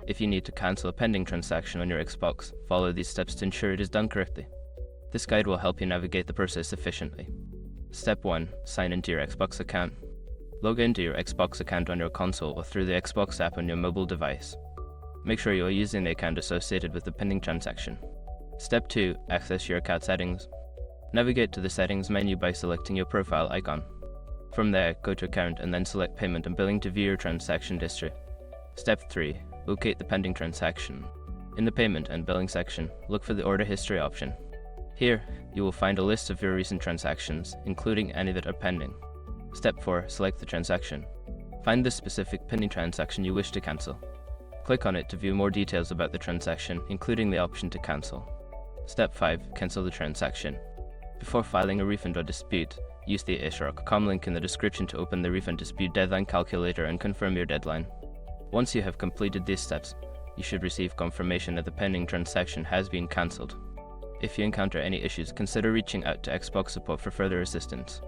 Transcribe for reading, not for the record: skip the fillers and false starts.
If you need to cancel a pending transaction on your Xbox, follow these steps to ensure it is done correctly. This guide will help you navigate the process efficiently. Step 1. Sign into your Xbox account. Log into your Xbox account on your console or through the Xbox app on your mobile device. Make sure you are using the account associated with the pending transaction. Step 2. Access your account settings. Navigate to the settings menu by selecting your profile icon. From there, go to Account and then select Payment and Billing to view your transaction history. Step 3. Locate the pending transaction. In the Payment and Billing section, look for the Order History option. Here, you will find a list of your recent transactions, including any that are pending. Step 4. Select the transaction. Find the specific pending transaction you wish to cancel. Click on it to view more details about the transaction, including the option to cancel. Step 5. Cancel the transaction. Before filing a refund or dispute, use the Acer.com link in the description to open the refund dispute deadline calculator and confirm your deadline. Once you have completed these steps, you should receive confirmation that the pending transaction has been cancelled. If you encounter any issues, consider reaching out to Xbox support for further assistance.